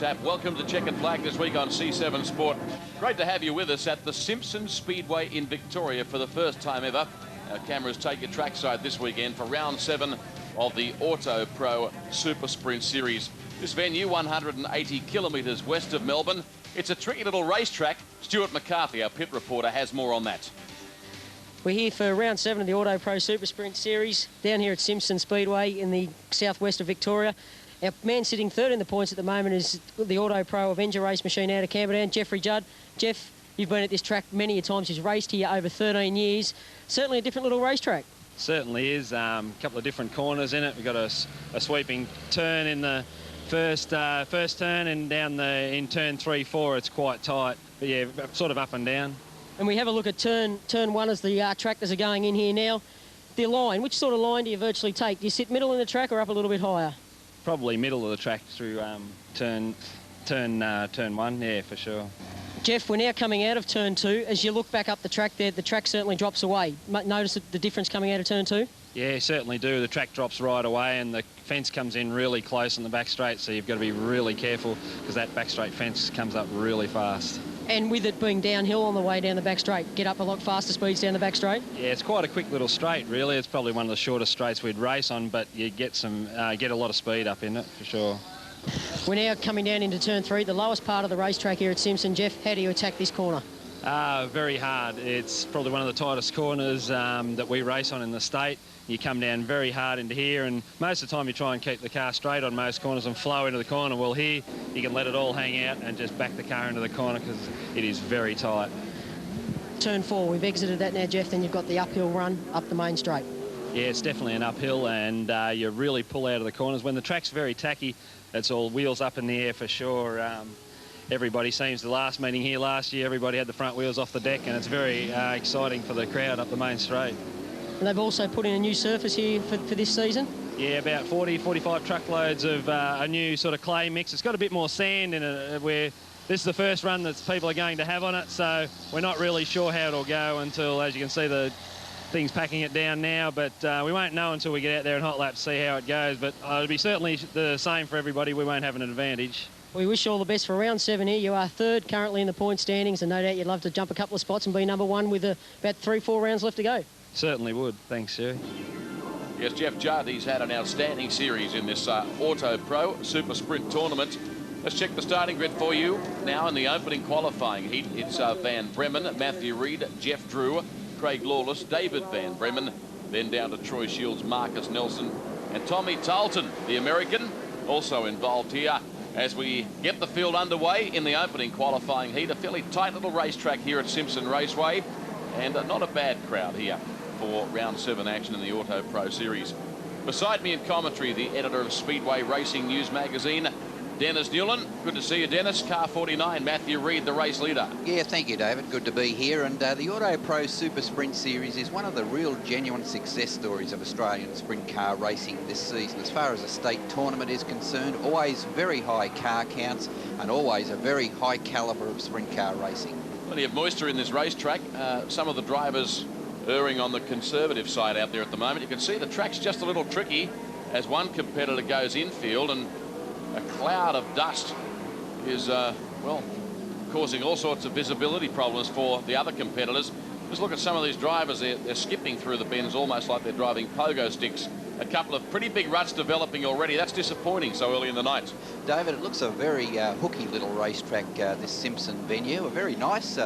tap. Welcome to Checkered Flag this week on C7 Sport. Great to have you with us at the Simpson Speedway in Victoria for the first time ever. Our cameras take you trackside this weekend for round 7 of the Autopro Super Sprint Series. This venue, 180 kilometres west of Melbourne. It's a tricky little racetrack. Stuart McCarthy, our pit reporter, has more on that. We're here for round 7 of the Autopro Super Sprint Series down here at Simpson Speedway in the southwest of Victoria. Our man sitting third in the points at the moment is the Autopro Avenger race machine out of Camperdown, Jeffrey Judd. Jeff, you've been at this track many a times. You've raced here over 13 years. Certainly a different little racetrack. Certainly is. A couple of different corners in it. We've got a sweeping turn in the first turn, and down in turn 3, 4 it's quite tight. But yeah, sort of up and down. And we have a look at turn 1 as the tractors are going in here now. The line, which sort of line do you virtually take? Do you sit middle in the track or up a little bit higher? Probably middle of the track through turn 1, yeah, for sure. Jeff, we're now coming out of turn 2. As you look back up the track there, the track certainly drops away. Notice the difference coming out of turn 2? Yeah, certainly do. The track drops right away and the fence comes in really close on the back straight, so you've got to be really careful because that back straight fence comes up really fast. And with it being downhill on the way down the back straight, get up a lot faster speeds down the back straight? Yeah, it's quite a quick little straight, really. It's probably one of the shortest straights we'd race on, but you get a lot of speed up in it, for sure. We're now coming down into turn 3, the lowest part of the racetrack here at Simpson. Jeff, how do you attack this corner? Very hard. It's probably one of the tightest corners that we race on in the state. You come down very hard into here, and most of the time you try and keep the car straight on most corners and flow into the corner. Well, here you can let it all hang out and just back the car into the corner because it is very tight. Turn 4, we've exited that now, Jeff. Then you've got the uphill run up the main straight. Yeah, it's definitely an uphill, and you really pull out of the corners. When the track's very tacky, it's all wheels up in the air for sure. Everybody seems, the last meeting here last year, everybody had the front wheels off the deck, and it's very exciting for the crowd up the main straight. And they've also put in a new surface here for this season? Yeah, about 40, 45 truckloads of a new sort of clay mix. It's got a bit more sand in it, where this is the first run that people are going to have on it, so we're not really sure how it'll go until, as you can see, the thing's packing it down now, but we won't know until we get out there and hot lap to see how it goes, but it'll be certainly the same for everybody. We won't have an advantage. We wish you all the best for round 7 here. You are third currently in the point standings, and no doubt you'd love to jump a couple of spots and be number 1 with about 3-4 rounds left to go. Certainly would. Thanks, Sherry. Yes, Jeff Judd, he's had an outstanding series in this Autopro Super Sprint tournament. Let's check the starting grid for you. Now in the opening qualifying heat, it's Van Bremen, Matthew Reid, Jeff Drew, Craig Lawless, David Van Bremen, then down to Troy Sheilds, Marcus Nelson, and Tommy Tarlton, the American, also involved here as we get the field underway in the opening qualifying heat. A fairly tight little racetrack here at Simpson Raceway, and not a bad crowd here for round 7 action in the Autopro Series. Beside me in commentary, the editor of Speedway Racing News magazine, Dennis Newland. Good to see you, Dennis. Car 49, Matthew Reid, the race leader. Yeah, thank you, David. Good to be here. And the Autopro Super Sprint Series is one of the real genuine success stories of Australian sprint car racing this season. As far as a state tournament is concerned, always very high car counts and always a very high calibre of sprint car racing. Plenty of moisture in this racetrack. Some of the drivers erring on the conservative side out there at the moment. You can see the track's just a little tricky as one competitor goes infield, and a cloud of dust is, well, causing all sorts of visibility problems for the other competitors. Just look at some of these drivers. They're skipping through the bends almost like they're driving pogo sticks. A couple of pretty big ruts developing already. That's disappointing so early in the night. David, it looks a very hooky little racetrack, this Simpson venue. A very nice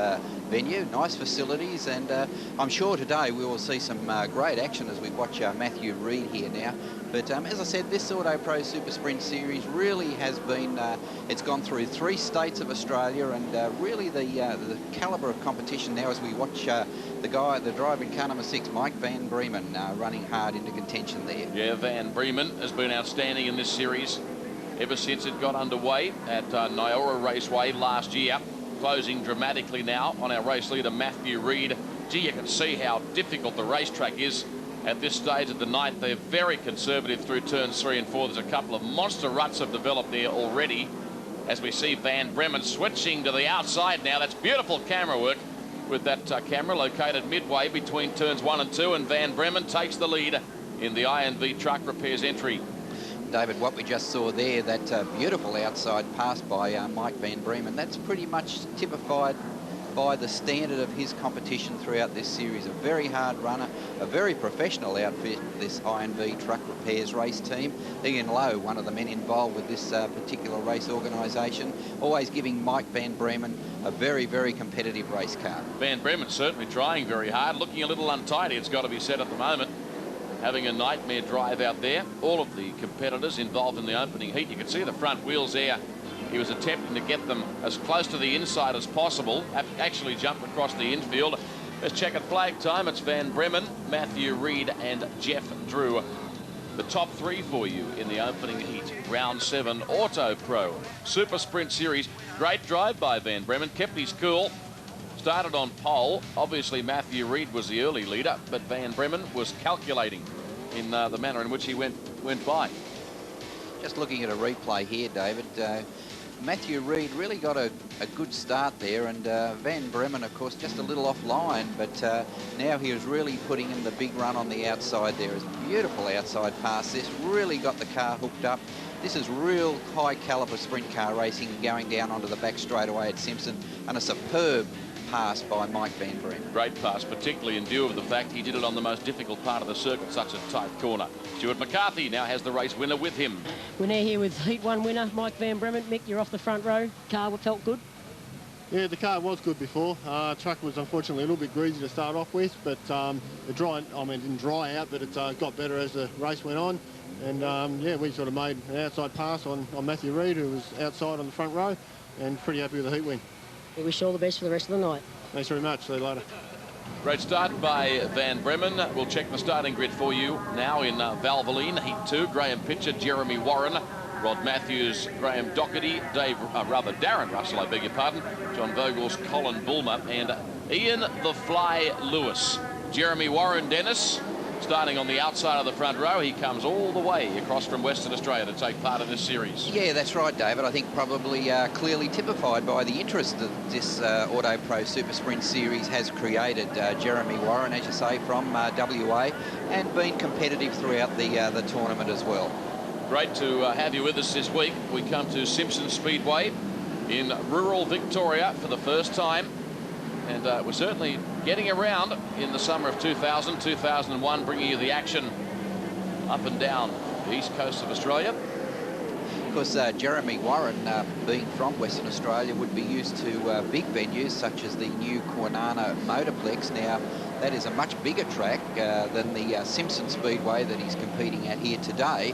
venue, nice facilities, and I'm sure today we will see some great action as we watch Matthew Reid here now. But as I said, this Autopro Super Sprint Series really has been, it's gone through 3 states of Australia, and really the calibre of competition now as we watch the driver in car number 6, Mike Van Bremen, running hard into contention there. Yeah, Van Bremen has been outstanding in this series ever since it got underway at Nyora Raceway last year, closing dramatically now on our race leader, Matthew Reid. Gee, you can see how difficult the racetrack is at this stage of the night. They're very conservative through turns 3 and 4. There's a couple of monster ruts have developed there already as we see Van Bremen switching to the outside now. That's beautiful camera work with that camera located midway between turns 1 and 2, and Van Bremen takes the lead in the INV Truck Repairs entry. David, what we just saw there, that beautiful outside pass by Mike van Bremen, that's pretty much typified by the standard of his competition throughout this series. A very hard runner, a very professional outfit, this I&V Truck Repairs race team. Ian Lowe, one of the men involved with this particular race organisation, always giving Mike van Bremen a very, very competitive race car. Van Bremen certainly trying very hard, looking a little untidy, it's got to be said at the moment. Having a nightmare drive out there. All of the competitors involved in the opening heat. You can see the front wheels there. He was attempting to get them as close to the inside as possible. Actually jumped across the infield. Let's check at flag time. It's Van Bremen, Matthew Reid and Jeff Drew. The top three for you in the opening heat. Round 7 Auto Pro Super Sprint Series. Great drive by Van Bremen. Kept his cool. Started on pole. Obviously Matthew Reid was the early leader, but Van Bremen was calculating in the manner in which he went by. Just looking at a replay here, David, Matthew Reid really got a good start there, and Van Bremen, of course, just a little offline, but now he was really putting in the big run on the outside there. It's a beautiful outside pass. This really got the car hooked up. This is real high caliber sprint car racing going down onto the back straightaway at Simpson, and a superb pass by Mike van Bremen. Great pass, particularly in view of the fact he did it on the most difficult part of the circuit, such a tight corner. Stuart McCarthy now has the race winner with him. We're now here with Heat 1 winner, Mike van Bremen. Mick, you're off the front row. Car felt good? Yeah, the car was good before. Truck was unfortunately a little bit greasy to start off with, but it didn't dry out, but it got better as the race went on. And yeah, we sort of made an outside pass on Matthew Reid, who was outside on the front row, and pretty happy with the heat win. We wish you all the best for the rest of the night. Thanks very much. See you later. Great start by Van Bremen. We'll check the starting grid for you now in Valvoline, Heat 2. Graham Pitcher, Jeremy Warren, Rod Matthews, Graham Docherty, Darren Russell, I beg your pardon, John Vogels, Colin Bulmer, and Ian the Fly Lewis. Jeremy Warren, Dennis, starting on the outside of the front row. He comes all the way across from Western Australia to take part in this series. Yeah, that's right, David. I think probably clearly typified by the interest that this Auto Pro Super Sprint Series has created. Jeremy Warren, as you say, from WA, and been competitive throughout the tournament as well. Great to have you with us this week. We come to Simpson Speedway in rural Victoria for the first time. And we're certainly getting around in the summer of 2000, 2001, bringing you the action up and down the east coast of Australia. Of course, Jeremy Warren, being from Western Australia, would be used to big venues such as the new Kwinana Motorplex. Now, that is a much bigger track than the Simpson Speedway that he's competing at here today.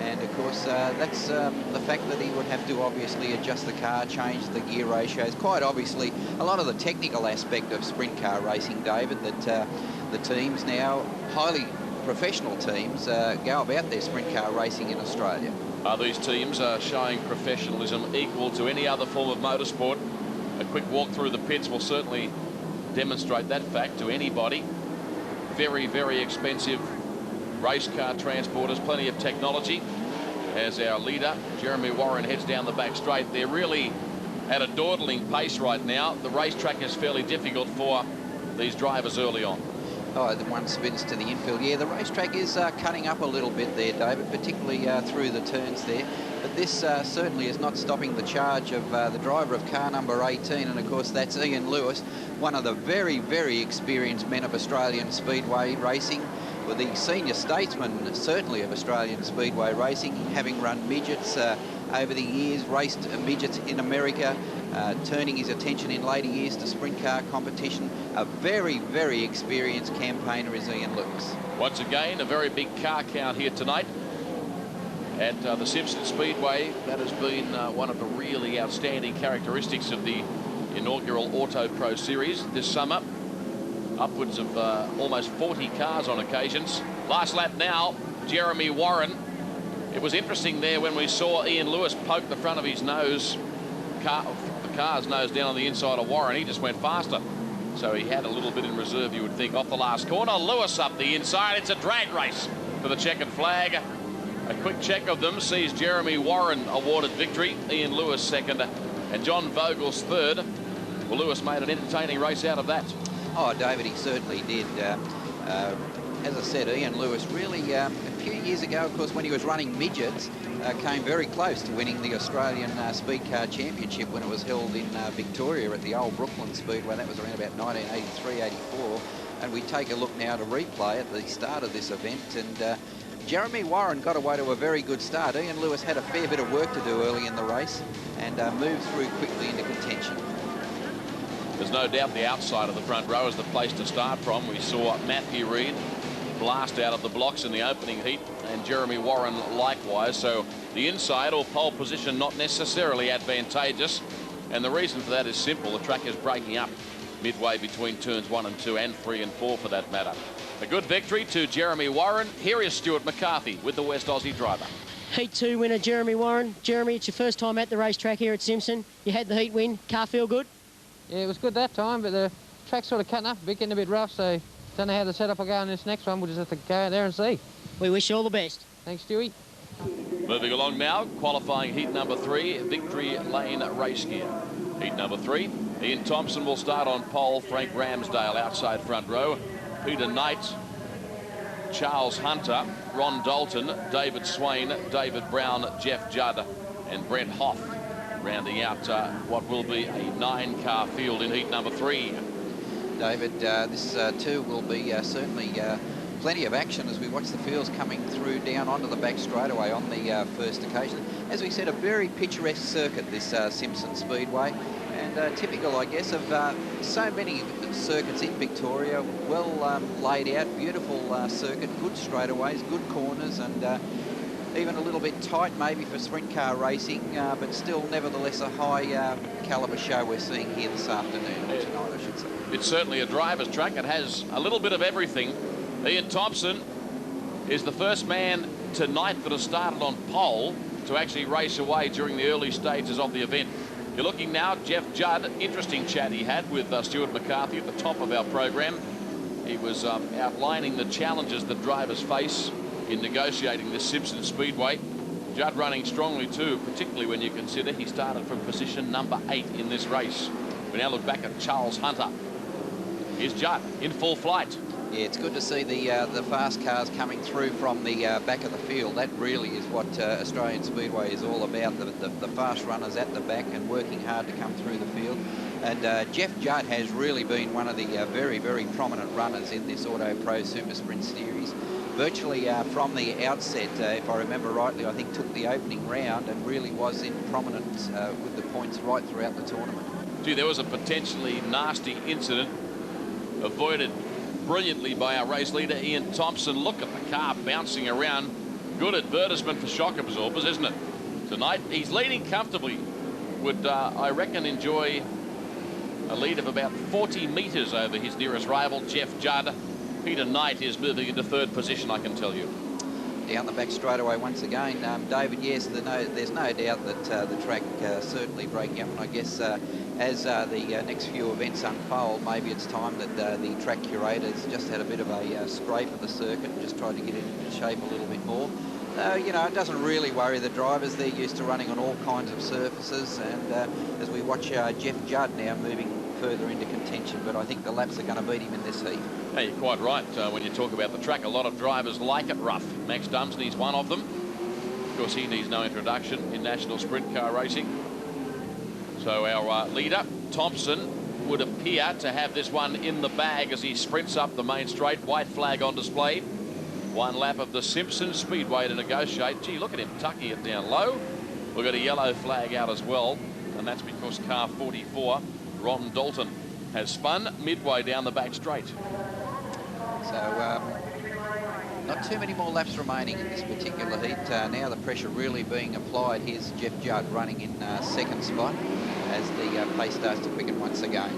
And of course, that's the fact that he would have to obviously adjust the car, change the gear ratios. Quite obviously, a lot of the technical aspect of sprint car racing, David, that the teams now, highly professional teams, go about their sprint car racing in Australia. These teams are showing professionalism equal to any other form of motorsport. A quick walk through the pits will certainly demonstrate that fact to anybody. Very, very expensive race car transporters, plenty of technology. As our leader, Jeremy Warren, heads down the back straight. They're really at a dawdling pace right now. The racetrack is fairly difficult for these drivers early on. Oh, the one spins to the infield. Yeah, the racetrack is cutting up a little bit there, David, particularly through the turns there. But this certainly is not stopping the charge of the driver of car number 18, and of course that's Ian Lewis, one of the very, very experienced men of Australian Speedway racing. Well, the senior statesman, certainly, of Australian Speedway racing, having run midgets over the years, raced midgets in America, turning his attention in later years to sprint car competition. A very, very experienced campaigner is Ian Lewis. Once again, a very big car count here tonight at the Simpson Speedway. That has been one of the really outstanding characteristics of the inaugural Auto Pro Series this summer. Upwards of almost 40 cars on occasions. Last lap now, Jeremy Warren. It was interesting there when we saw Ian Lewis poke the front of his nose, the car's nose down on the inside of Warren. He just went faster. So he had a little bit in reserve, you would think, off the last corner. Lewis up the inside. It's a drag race for the checkered flag. A quick check of them sees Jeremy Warren awarded victory, Ian Lewis second, and John Vogels third. Well, Lewis made an entertaining race out of that. Oh, David, he certainly did. As I said, Ian Lewis really few years ago, of course, when he was running midgets, came very close to winning the Australian Speed Car Championship when it was held in Victoria at the old Brooklyn Speedway. That was around about 1983-84. And we take a look now to replay at the start of this event. And Jeremy Warren got away to a very good start. Ian Lewis had a fair bit of work to do early in the race and moved through quickly into contention. There's no doubt the outside of the front row is the place to start from. We saw Matthew Reid blast out of the blocks in the opening heat, and Jeremy Warren likewise. So the inside or pole position not necessarily advantageous, and the reason for that is simple. The track is breaking up midway between turns 1 and 2 and 3 and 4 for that matter. A good victory to Jeremy Warren. Here is Stuart McCarthy with the West Aussie driver. Heat 2 winner Jeremy Warren. Jeremy, it's your first time at the racetrack here at Simpson. You had the heat win. Car feel good? Yeah, it was good that time, but the track's sort of cutting up a bit, getting a bit rough, so don't know how the setup will go in this next one. We'll just have to go out there and see. We wish you all the best. Thanks, Stewie. Moving along now, qualifying heat number 3, Victory Lane race gear. Heat number 3, Ian Thomsen will start on pole, Frank Ramsdale outside front row, Peter Knight, Charles Hunter, Ron Dalton, David Swayn, David Brown, Jeff Judd and Brent Hough, rounding out what will be a 9-car field in heat number 3. David, this too will be certainly plenty of action as we watch the fields coming through down onto the back straightaway on the first occasion. As we said, a very picturesque circuit, this Simpson Speedway, and typical, I guess, of so many circuits in Victoria. Well laid out, beautiful circuit, good straightaways, good corners, and even a little bit tight maybe for sprint car racing, but still nevertheless a high caliber show we're seeing here this afternoon, or tonight I should say. It's certainly a driver's track. It has a little bit of everything. Ian Thomsen is the first man tonight that has started on pole to actually race away during the early stages of the event. You're looking now at Jeff Judd. Interesting chat he had with Stuart McCarthy at the top of our program. He was outlining the challenges that drivers face in negotiating this Simpson Speedway. Judd running strongly too, particularly when you consider he started from position number 8 in this race. We now look back at Charles Hunter. Here's Judd in full flight. Yeah, it's good to see the fast cars coming through from the back of the field. That really is what Australian Speedway is all about, the fast runners at the back and working hard to come through the field. And Jeff Judd has really been one of the very, very prominent runners in this Autopro Super Sprint Series. Virtually from the outset, if I remember rightly, I think took the opening round and really was in prominence with the points right throughout the tournament. Gee, there was a potentially nasty incident avoided brilliantly by our race leader Ian Thomsen. Look at the car bouncing around. Good advertisement for shock absorbers, isn't it? Tonight he's leading comfortably. Would I reckon enjoy a lead of about 40 metres over his nearest rival Jeff Judd. Peter Knight is moving into 3rd position, I can tell you. Down the back straightaway once again, David, yes, there's no doubt that the track certainly breaking up, and I guess as the next few events unfold, maybe it's time that the track curators just had a bit of a scrape of the circuit and just tried to get it into shape a little bit more. You know, it doesn't really worry the drivers. They're used to running on all kinds of surfaces, and as we watch Jeff Judd now moving further into contention, but I think the laps are going to beat him in this heat. Yeah, you're quite right. When you talk about the track, a lot of drivers like it rough. Max Dumsney's one of them. Of course, he needs no introduction in national sprint car racing. So our leader, Thomsen, would appear to have this one in the bag as he sprints up the main straight. White flag on display. One lap of the Simpson Speedway to negotiate. Gee, look at him tucking it down low. We've got a yellow flag out as well, and that's because car 44, Ron Dalton, has spun midway down the back straight. So not too many more laps remaining in this particular heat. Now the pressure really being applied. Here's Jeff Judd running in 2nd spot as the pace starts to quicken once again.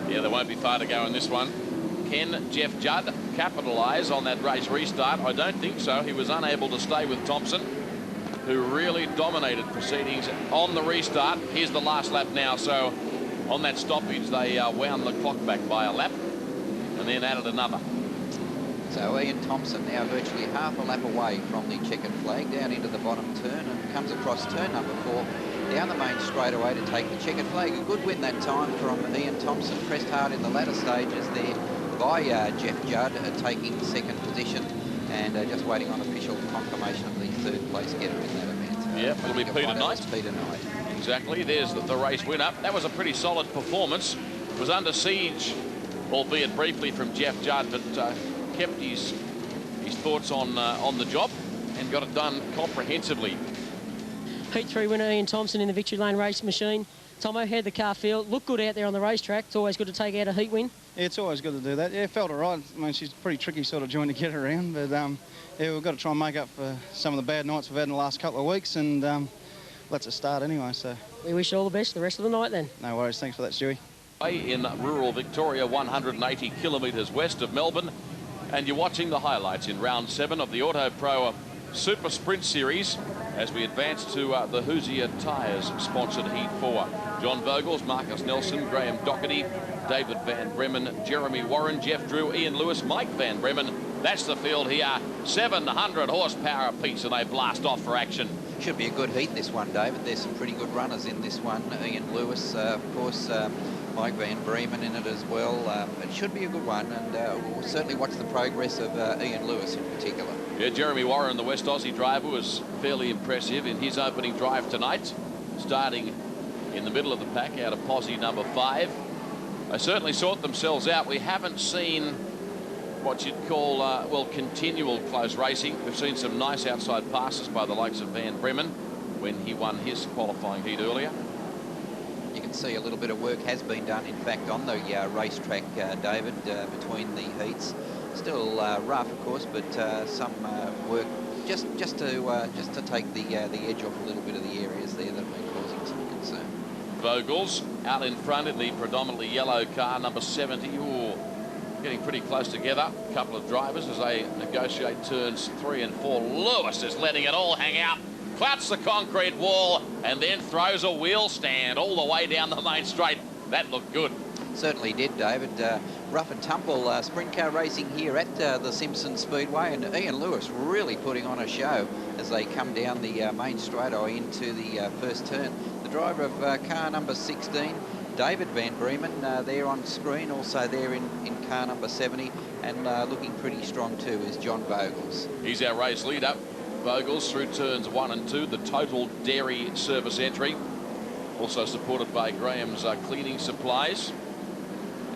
Yeah, there won't be far to go in this one. Can Jeff Judd capitalise on that race restart? I don't think so. He was unable to stay with Thomsen, who really dominated proceedings on the restart. Here's the last lap now. So on that stoppage, they wound the clock back by a lap and then added another. So Ian Thomsen now virtually half a lap away from the checkered flag, down into the bottom turn, and comes across turn number 4 down the main straightaway to take the checkered flag. A good win that time from Ian Thomsen, pressed hard in the latter stages there by Jeff Judd, taking 2nd position. and just waiting on official confirmation of the third place getter in that event. Yep, it'll be Peter Knight. Peter Knight. Exactly, there's the race winner. That was a pretty solid performance. It was under siege, albeit briefly, from Jeff Judd, but kept his thoughts on the job and got it done comprehensively. Heat 3 winner Ian Thomsen in the Victory Lane race machine. Tomo, how'd the car feel? Looked good out there on the racetrack. It's always good to take out a heat win. Yeah, it's always good to do that. Yeah, felt all right. I mean, she's a pretty tricky sort of joint to get around, but yeah, we've got to try and make up for some of the bad nights we've had in the last couple of weeks, and let's it start anyway, so. We wish you all the best the rest of the night then. No worries, thanks for that, Stewie. In rural Victoria, 180 kilometres west of Melbourne, and you're watching the highlights in round 7 of the Autopro Super Sprint Series as we advance to the Hoosier Tyres sponsored Heat 4. John Vogels, Marcus Nelson, Graeme Docherty, David Van Bremen, Jeremy Warren, Jeff Drew, Ian Lewis, Mike Van Bremen. That's the field here. 700 horsepower apiece, and they blast off for action. Should be a good heat, this one, David. There's some pretty good runners in this one. Ian Lewis, of course, Mike Van Bremen in it as well. It should be a good one, and we'll certainly watch the progress of Ian Lewis in particular. Yeah, Jeremy Warren, the West Aussie driver, was fairly impressive in his opening drive tonight, starting in the middle of the pack out of posse number 5. They certainly sort themselves out. We haven't seen what you'd call, well, continual close racing. We've seen some nice outside passes by the likes of Van Bremen when he won his qualifying heat earlier. You can see a little bit of work has been done, in fact, on the racetrack, David, between the heats. Still rough, of course, but some work just to take the edge off a little bit of the areas there that have been causing some concern. Vogels out in front in the predominantly yellow car, number 70. Ooh, getting pretty close together. A couple of drivers as they negotiate turns 3 and 4. Lewis is letting it all hang out. Clouts the concrete wall and then throws a wheel stand all the way down the main straight. That looked good. Certainly did, David. Rough and tumble sprint car racing here at the Simpson Speedway, and Ian Lewis really putting on a show as they come down the main straightaway into the first turn. The driver of car number 16, David Van Bremen, there on screen, also there in car number 70, and looking pretty strong too is John Vogels. He's our race leader. Vogels through turns 1 and 2, the total dairy service entry, also supported by Graham's cleaning supplies.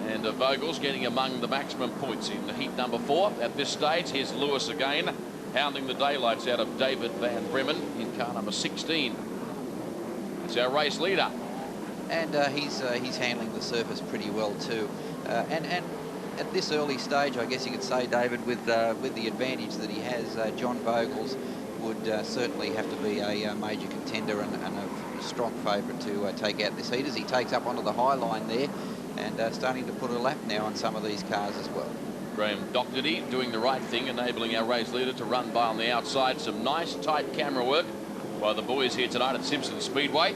And Vogels getting among the maximum points in heat number 4. At this stage, here's Lewis again, hounding the daylights out of David Van Bremen in car number 16. That's our race leader. And he's handling the surface pretty well too. And at this early stage, I guess you could say, David, with the advantage that he has, John Vogels would certainly have to be a major contender and a strong favourite to take out this heat as he takes up onto the high line there. And starting to put a lap now on some of these cars as well. Graeme Docherty doing the right thing, enabling our race leader to run by on the outside. Some nice tight camera work by the boys here tonight at Simpson Speedway,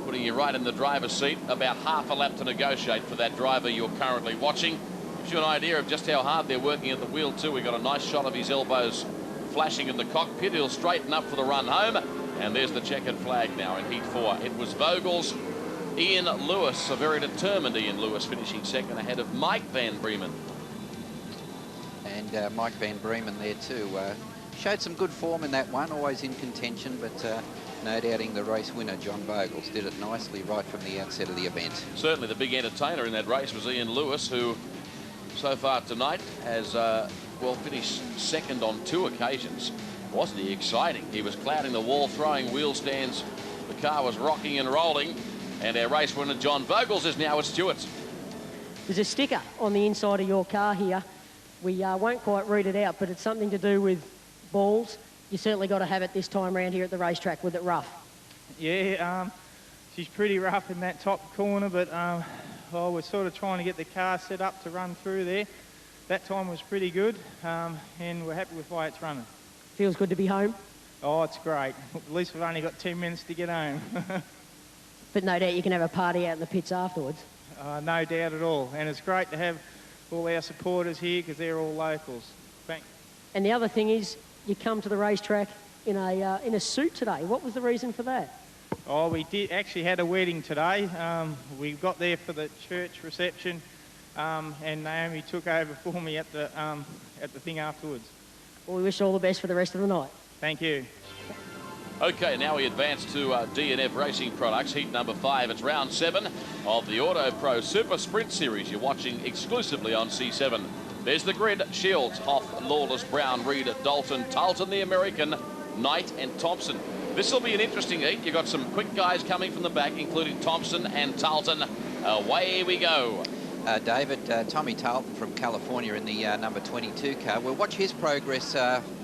putting you right in the driver's seat. About half a lap to negotiate for that driver you're currently watching. Gives you an idea of just how hard they're working at the wheel too. We got a nice shot of his elbows flashing in the cockpit. He'll straighten up for the run home. And there's the checkered flag now in heat 4. It was Vogels, Ian Lewis, a very determined Ian Lewis, finishing second ahead of Mike Van Bremen. And Mike Van Bremen there too. Showed some good form in that one, always in contention, but no doubting the race winner, John Vogels, did it nicely right from the outset of the event. Certainly the big entertainer in that race was Ian Lewis, who so far tonight has, well, finished second on 2 occasions. Wasn't he exciting? He was clouding the wall, throwing wheel stands. The car was rocking and rolling. And our race winner, John Vogels, is now at Stewart's. There's a sticker on the inside of your car here. We won't quite read it out, but it's something to do with balls. You certainly got to have it this time round here at the racetrack with it rough. Yeah, she's pretty rough in that top corner, but well, we're sort of trying to get the car set up to run through there. That time was pretty good, and we're happy with the way it's running. Feels good to be home? Oh, it's great. At least we've only got 10 minutes to get home. But no doubt you can have a party out in the pits afterwards. No doubt at all. And it's great to have all our supporters here because they're all locals. Thanks. And the other thing is, you come to the racetrack in a suit today. What was the reason for that? Oh, we did actually had a wedding today. We got there for the church reception, and Naomi took over for me at the thing afterwards. Well, we wish you all the best for the rest of the night. Thank you. Okay, now we advance to D&F Racing Products, heat number 5. It's round 7 of the Auto Pro Super Sprint Series. You're watching exclusively on C7. There's the grid: Sheilds, Hough, Lawless, Brown, Reed, Dalton, Tarlton, the American, Knight and Thomsen. This will be an interesting heat. You've got some quick guys coming from the back, including Thomsen and Tarlton. Away we go. David, Tommy Tarlton from California in the number 22 car. We'll watch his progress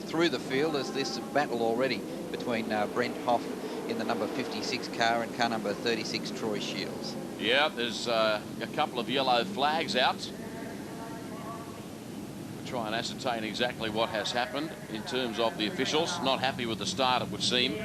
through the field as this battle already between Brent, Hough in the number 56 car and car number 36, Troy Sheilds. Yeah, there's a couple of yellow flags out. We'll try and ascertain exactly what has happened in terms of the officials. Not happy with the start, it would seem.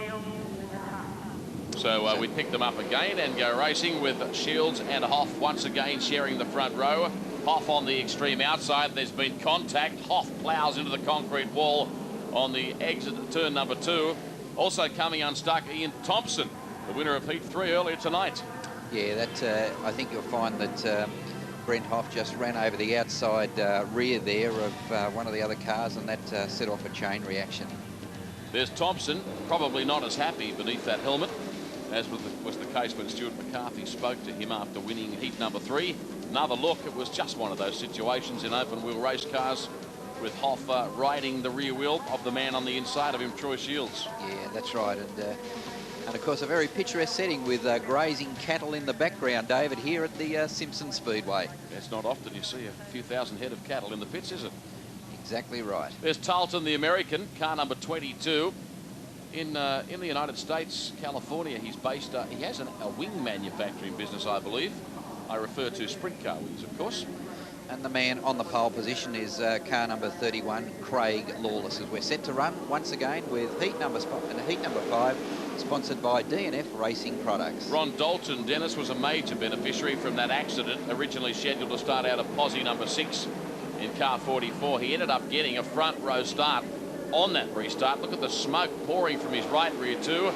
So we pick them up again and go racing with Sheilds and Hough once again sharing the front row. Hough on the extreme outside. There's been contact. Hough ploughs into the concrete wall on the exit of turn number 2. Also coming unstuck, Ian Thomsen, the winner of Heat 3 earlier tonight. Yeah, that I think you'll find that Brent Hough just ran over the outside rear there of one of the other cars, and that set off a chain reaction. There's Thomsen, probably not as happy beneath that helmet, as was the case when Stuart McCarthy spoke to him after winning Heat number 3. Another look, it was just one of those situations in open wheel race cars, with Hough riding the rear wheel of the man on the inside of him, Troy Sheilds. Yeah, that's right. And of course, a very picturesque setting with grazing cattle in the background, David, here at the Simpson Speedway. It's not often you see a few thousand head of cattle in the pits, is it? Exactly right. There's Tarlton, the American, car number 22. In the United States, California, he's based, he has a wing manufacturing business, I believe. I refer to Sprintcar wings, of course. And the man on the pole position is car number 31, Craig Lawless, as we're set to run once again with heat number 5, sponsored by D&F Racing Products. Ron Dalton, Dennis, was a major beneficiary from that accident, originally scheduled to start out of posse number 6 in car 44. He ended up getting a front row start on that restart. Look at the smoke pouring from his right rear too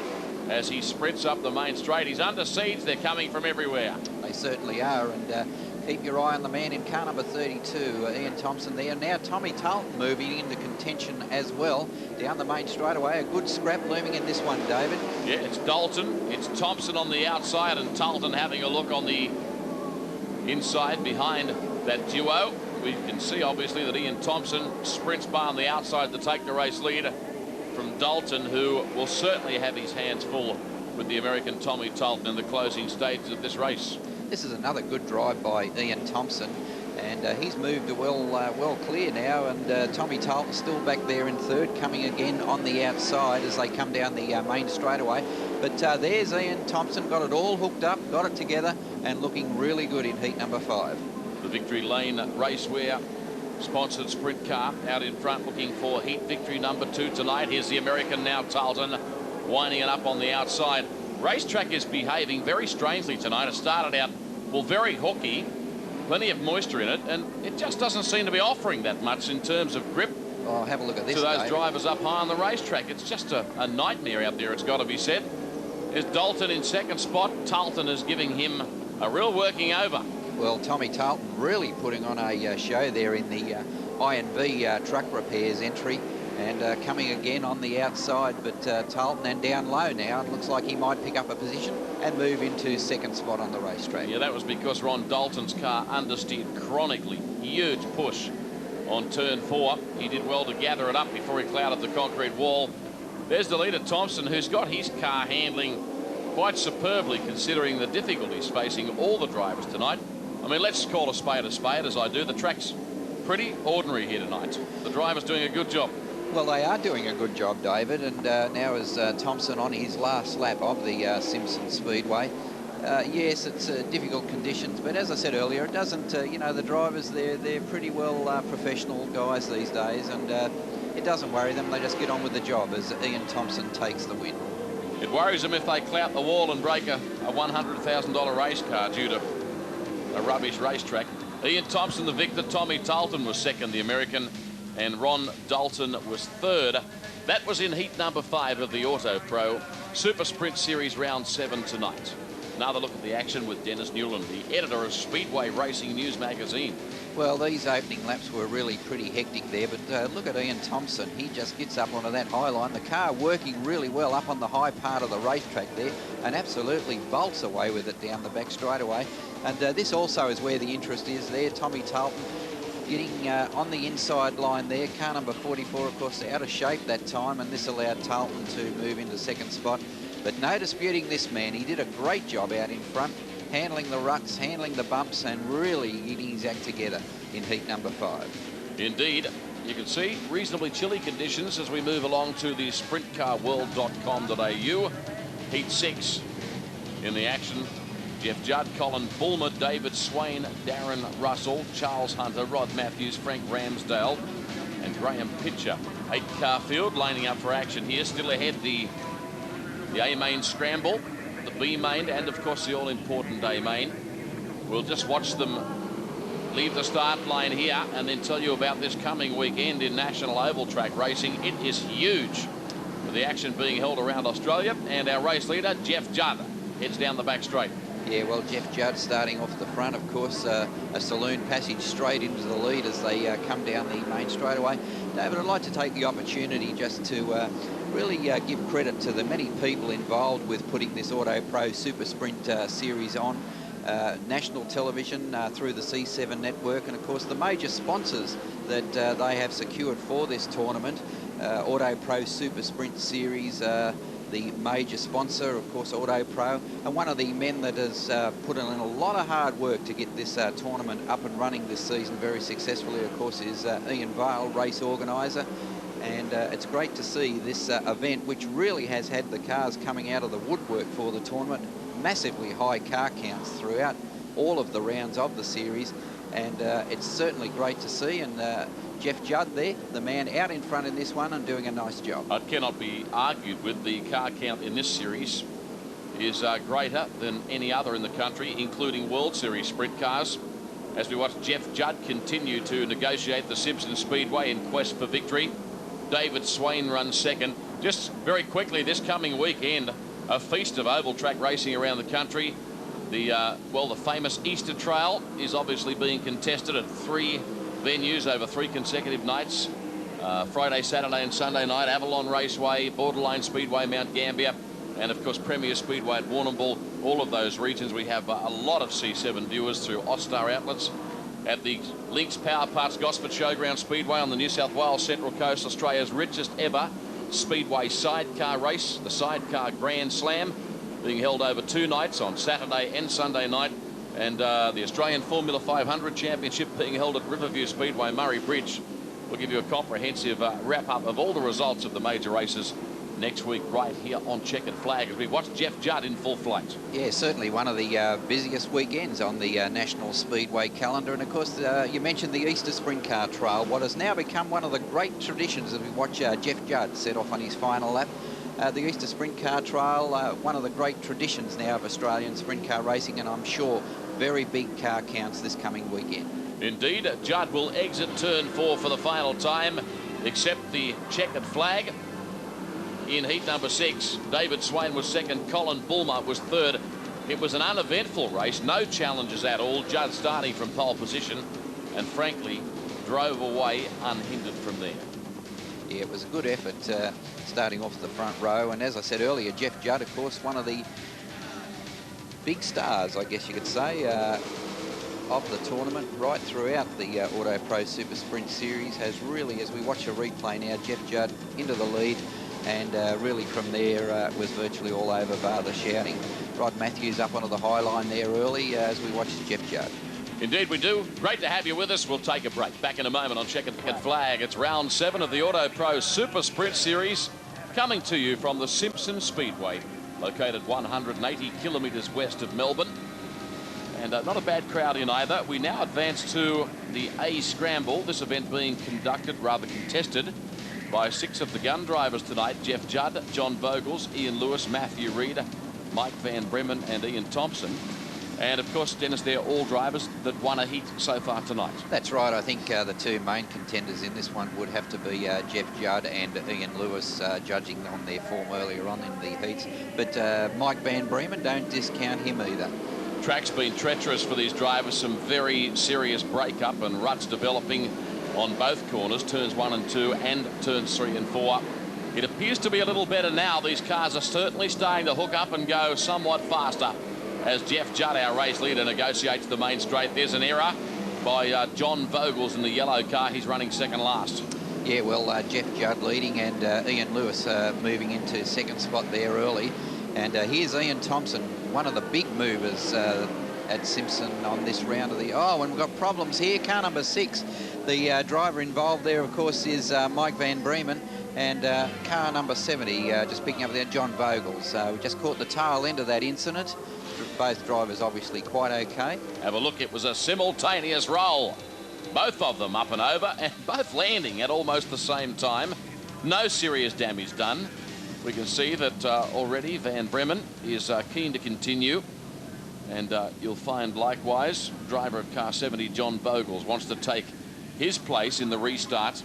as he sprints up the main straight. He's under siege. They're coming from everywhere. They certainly are, and keep your eye on the man in car number 32, Ian Thomsen there. Now Tommy Tarlton moving into contention as well down the main straightaway. A good scrap looming in this one, David. Yeah, it's Dalton, it's Thomsen on the outside, and Tarlton having a look on the inside behind that duo. We can see obviously that Ian Thomsen sprints by on the outside to take the race lead from Dalton, who will certainly have his hands full with the American Tommy Tarlton in the closing stages of this race. This is another good drive by Ian Thomsen, and he's moved well clear now, and Tommy Tarlton still back there in third, coming again on the outside as they come down the main straightaway. But there's Ian Thomsen, got it all hooked up, got it together, and looking really good in heat number 5. The Victory Lane Racewear sponsored sprint car out in front, looking for heat victory number 2 tonight. Here's the American now, Tarlton, winding it up on the outside. Racetrack is behaving very strangely tonight. It started out, well, very hooky, plenty of moisture in it, and it just doesn't seem to be offering that much in terms of grip. Oh, have a look at this, to those Dave. drivers up high on the racetrack. It's just a nightmare out there, it's got to be said. There's Dalton in second spot. Tarlton is giving him a real working over. Well, Tommy Tarlton really putting on a show there in the I&V truck repairs entry, and coming again on the outside, but Tarlton and down low now. It looks like he might pick up a position and move into second spot on the racetrack. Yeah, that was because Ron Dalton's car understeered chronically. Huge push on turn 4. He did well to gather it up before he clouded the concrete wall. There's the leader, Thomsen, who's got his car handling quite superbly considering the difficulties facing all the drivers tonight. I mean, let's call a spade as I do. The track's pretty ordinary here tonight. The driver's doing a good job. Well, they are doing a good job, David, and now is Thomsen on his last lap of the Simpson Speedway. Yes, it's difficult conditions, but as I said earlier, it doesn't, you know, the drivers, they're pretty well professional guys these days, and it doesn't worry them. They just get on with the job as Ian Thomsen takes the win. It worries them if they clout the wall and break a $100,000 race car due to a rubbish racetrack. Ian Thomsen, the victor. Tommy Tarlton was second, the American, and Ron Dalton was third. That was in heat number 5 of the Auto Pro Super Sprint Series round 7 tonight. Another look at the action with Dennis Newland, the editor of Speedway Racing News magazine. Well, these opening laps were really pretty hectic there, but look at Ian Thomsen. He just gets up onto that high line. The car working really well up on the high part of the racetrack there and absolutely bolts away with it down the back straightaway. And this also is where the interest is there. Tommy Tarlton getting on the inside line there. Car number 44, of course, out of shape that time, and this allowed Tarlton to move into second spot. But no disputing this man. He did a great job out in front, handling the rucks, handling the bumps, and really getting his act together in heat number 5. Indeed. You can see reasonably chilly conditions as we move along to the sprintcarworld.com.au. Heat 6 in the action. Jeff Judd, Colin, Bulmer, David, Swayn, Darren, Russell, Charles Hunter, Rod Matthews, Frank Ramsdale, and Graeme Pitcher. 8-car field lining up for action here. Still ahead the A-main scramble, the B-main, and of course the all-important A-main. We'll just watch them leave the start line here and then tell you about this coming weekend in National Oval Track racing. It is huge, with the action being held around Australia, and our race leader, Jeff Judd, heads down the back straight. Yeah, well, Jeff Judd starting off the front, of course, a saloon passage straight into the lead as they come down the main straightaway. David, I'd like to take the opportunity just to really give credit to the many people involved with putting this Autopro Super Sprint series on national television through the C7 network, and of course the major sponsors that they have secured for this tournament. Autopro Super Sprint series, the major sponsor, of course, Autopro, and one of the men that has put in a lot of hard work to get this tournament up and running this season very successfully, of course, is Ian Vale, race organiser. And it's great to see this event, which really has had the cars coming out of the woodwork for the tournament. Massively high car counts throughout all of the rounds of the series, and it's certainly great to see. And Jeff Judd there, the man out in front in this one and doing a nice job. It cannot be argued with. The car count in this series is greater than any other in the country, including World Series sprint cars. As we watch Jeff Judd continue to negotiate the Simpson Speedway in quest for victory. David Swayn runs second. Just very quickly, this coming weekend, a feast of oval track racing around the country. The famous Easter Trail is obviously being contested at 3 venues over 3 consecutive nights. Friday, Saturday and Sunday night, Avalon Raceway, Borderline Speedway, Mount Gambier, and of course Premier Speedway at Warrnambool. All of those regions we have a lot of C7 viewers through Austar outlets. At the Lynx Power Parts Gosford Showground Speedway on the New South Wales Central Coast, Australia's richest ever Speedway sidecar race, the Sidecar Grand Slam, being held over 2 nights on Saturday and Sunday night, and the Australian Formula 500 Championship being held at Riverview Speedway, Murray Bridge. We'll give you a comprehensive wrap-up of all the results of the major races next week right here on Checkered Flag as we watch Jeff Judd in full flight. Yeah, certainly one of the busiest weekends on the National Speedway calendar. And of course, you mentioned the Easter Sprint Car Trail, what has now become one of the great traditions as we watch Jeff Judd set off on his final lap. The Easter Sprint Car Trail, one of the great traditions now of Australian sprint car racing, and I'm sure very big car counts this coming weekend. Indeed, Judd will exit turn 4 for the final time, except the checkered flag. In heat number 6, David Swayn was second, Colin Bulmer was third. It was an uneventful race, no challenges at all. Judd starting from pole position and frankly drove away unhindered from there. Yeah, it was a good effort starting off the front row, and as I said earlier, Jeff Judd, of course, one of the big stars, I guess you could say, of the tournament right throughout the Autopro Super Sprint Series. Has really, as we watch a replay now, Jeff Judd into the lead, and really from there was virtually all over bar the shouting. Rod Matthews up onto the high line there early as we watch Jeff Judd. Indeed we do. Great to have you with us. We'll take a break. Back in a moment on Checkered Flag. It's round 7 of the Autopro Super Sprint Series, coming to you from the Simpson Speedway, located 180 kilometres west of Melbourne. And not a bad crowd in either. We now advance to the A Scramble, this event being conducted, rather contested, by 6 of the gun drivers tonight: Jeff Judd, John Vogels, Ian Lewis, Matthew Reid, Mike Van Bremen and Ian Thomsen. And of course, Dennis, they're all drivers that won a heat so far tonight. That's right. I think the two main contenders in this one would have to be Jeff Judd and Ian Lewis, judging on their form earlier on in the heats. But Mike Van Bremen, don't discount him either. Track's been treacherous for these drivers. Some very serious break-up and ruts developing on both corners, turns 1 and 2 and turns 3 and 4. It appears to be a little better now. These cars are certainly starting to hook up and go somewhat faster as Jeff Judd, our race leader, negotiates the main straight. There's an error by John Vogels in the yellow car. He's running second last. Yeah, well, Jeff Judd leading and Ian Lewis moving into second spot there early. And here's Ian Thomsen, one of the big movers at Simpson on this round of the... Oh, and we've got problems here. Car number 6. The driver involved there, of course, is Mike Van Bremen. And car number 70, just picking up there, John Vogels. We just caught the tail end of that incident. Both drivers obviously quite okay. Have a look. It was a simultaneous roll. Both of them up and over and both landing at almost the same time. No serious damage done. We can see that already Van Bremen is keen to continue. And you'll find likewise driver of car 70, John Vogels, wants to take his place in the restart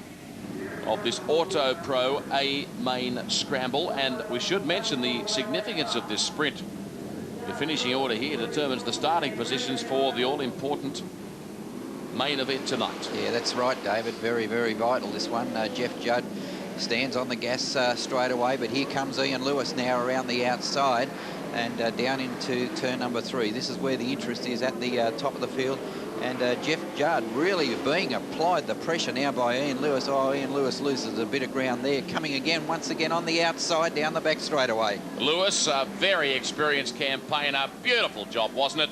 of this Autopro A main scramble. And we should mention the significance of this sprint. The finishing order here determines the starting positions for the all-important main event tonight. Yeah, that's right, David. Very, very vital, this one. Jeff Judd stands on the gas straight away, but here comes Ian Lewis now around the outside and down into turn number 3. This is where the interest is, at the top of the field. And Jeff Judd really being applied the pressure now by Ian Lewis. Oh, Ian Lewis loses a bit of ground there. Coming again, once again, on the outside, down the back straightaway. Lewis, a very experienced campaigner. Beautiful job, wasn't it?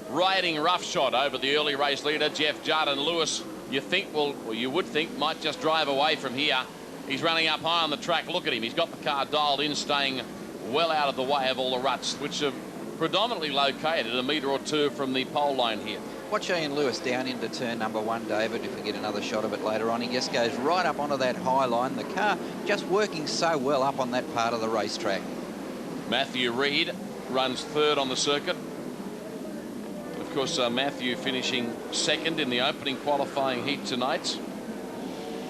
Riding roughshod over the early race leader, Jeff Judd. And Lewis, you think, well, you would think, might just drive away from here. He's running up high on the track. Look at him. He's got the car dialed in, staying well out of the way of all the ruts, which are predominantly located a metre or two from the pole line here. Watch Ian Lewis down into turn number 1, David, if we get another shot of it later on. He just goes right up onto that high line. The car just working so well up on that part of the racetrack. Matthew Reid runs 3rd on the circuit. Of course, Matthew finishing 2nd in the opening qualifying heat tonight.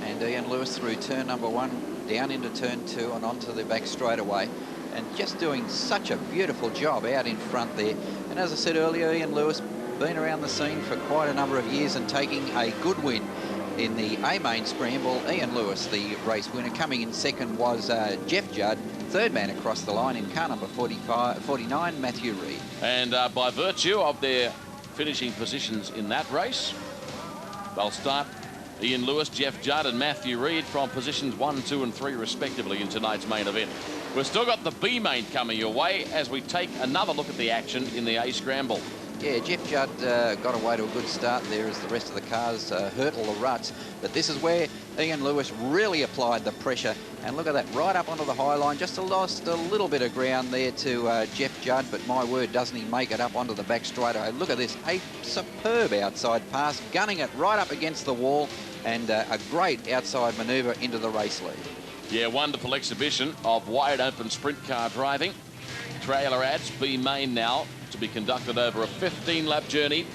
And Ian Lewis through turn number 1, down into turn 2 and onto the back straightaway. And just doing such a beautiful job out in front there. And as I said earlier, Ian Lewis been around the scene for quite a number of years and taking a good win in the A-main scramble. Ian Lewis, the race winner. Coming in 2nd was Jeff Judd, 3rd man across the line in car number 49, Matthew Reid. And by virtue of their finishing positions in that race, they'll start Ian Lewis, Jeff Judd and Matthew Reid from positions 1, 2 and 3 respectively in tonight's main event. We've still got the B main coming your way as we take another look at the action in the A scramble. Yeah, Jeff Judd got away to a good start there as the rest of the cars hurtle the ruts. But this is where Ian Lewis really applied the pressure. And look at that, right up onto the high line. Just lost a little bit of ground there to Jeff Judd, but my word, doesn't he make it up onto the back straightaway. Look at this, a superb outside pass, gunning it right up against the wall, and a great outside manoeuvre into the race lead. Yeah, wonderful exhibition of wide open sprint car driving. Trailer ads, B main now, to be conducted over a 15-lap journey.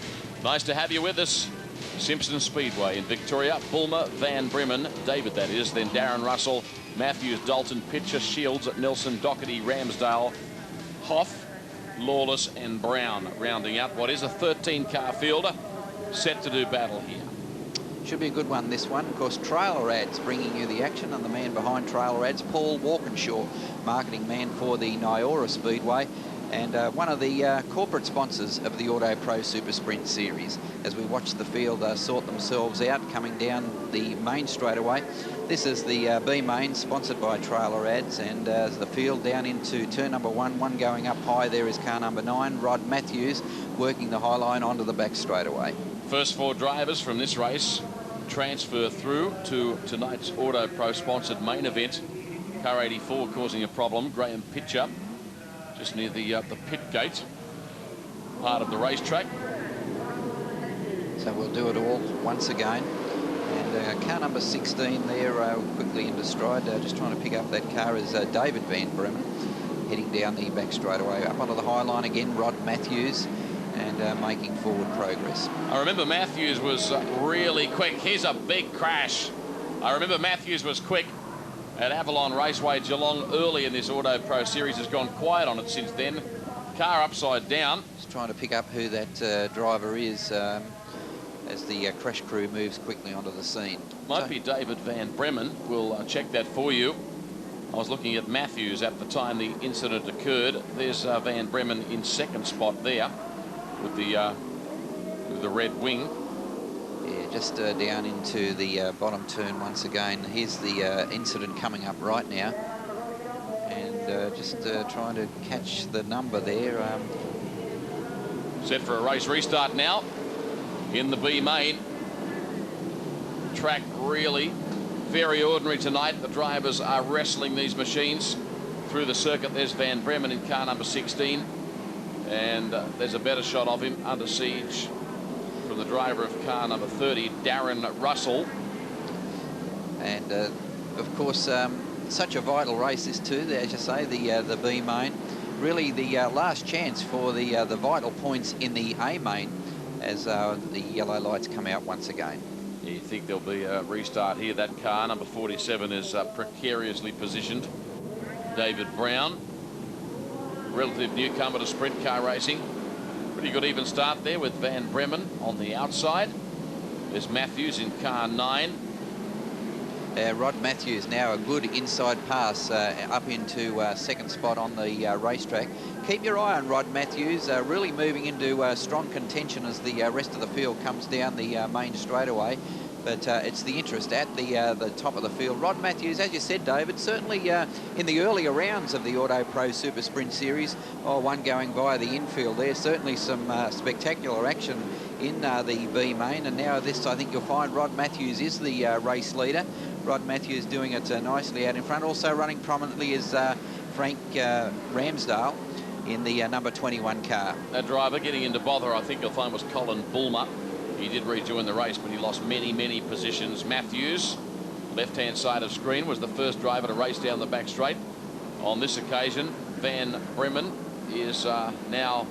Nice to have you with us. Simpson Speedway in Victoria. Bulmer, Van Bremen, David that is, then Darren Russell, Matthews, Dalton, Pitcher, Sheilds, Nelson, Docherty, Ramsdale, Hough, Lawless and Brown rounding out what is a 13-car field set to do battle here. Should be a good one, this one. Of course, Trailer Ads bringing you the action, and the man behind Trailer Ads, Paul Walkinshaw, marketing man for the Nyora Speedway, and one of the corporate sponsors of the Autopro Super Sprint Series. As we watch the field sort themselves out, coming down the main straightaway. This is the B main, sponsored by Trailer Ads, and the field down into turn number 1. One going up high there is car number 9, Rod Matthews, working the high line onto the back straightaway. First 4 drivers from this race transfer through to tonight's Autopro sponsored main event. Car 84 causing a problem. Graeme Pitcher just near the pit gate, part of the racetrack. So we'll do it all once again. And car number 16 there, quickly into stride. Just trying to pick up that car is David Van Bremen, heading down the back straightaway. Up onto the high line again, Rod Matthews. and making forward progress. I remember Matthews was really quick. Here's a big crash. I remember Matthews was quick at Avalon Raceway, Geelong, early in this Auto Pro Series. Has gone quiet on it since then. Car upside down. Just trying to pick up who that driver is as the crash crew moves quickly onto the scene. Might be David Van Bremen. We'll check that for you. I was looking at Matthews at the time the incident occurred. There's Van Bremen in second spot there with the red wing. Yeah, just down into the bottom turn once again. Here's the incident coming up right now. And just trying to catch the number there. Set for a race restart now in the B main. Track really very ordinary tonight. The drivers are wrestling these machines through the circuit. There's Van Bremen in car number 16. And there's a better shot of him under siege from the driver of car number 30, Darren Russell. And of course, such a vital race this too, as you say, the B main. Really the last chance for the vital points in the A main as the yellow lights come out once again. Yeah, you think there'll be a restart here. That car, number 47, is precariously positioned. David Brown, relative newcomer to sprint car racing. Pretty good even start there with Van Bremen on the outside. There's Matthews in car 9. Rod Matthews now a good inside pass up into second spot on the racetrack. Keep your eye on Rod Matthews, really moving into strong contention as the rest of the field comes down the main straightaway. But it's the interest at the top of the field. Rod Matthews, as you said, David, certainly in the earlier rounds of the Auto Pro Super Sprint Series, one going via the infield there, certainly some spectacular action in the B main. And now this, I think you'll find Rod Matthews is the race leader. Rod Matthews doing it nicely out in front. Also running prominently is Frank Ramsdale in the number 21 car. That driver getting into bother, I think you'll find, was Colin Bulmer. He did rejoin the race, but he lost many positions. Matthews, left-hand side of screen, was the first driver to race down the back straight. On this occasion, Van Bremen is now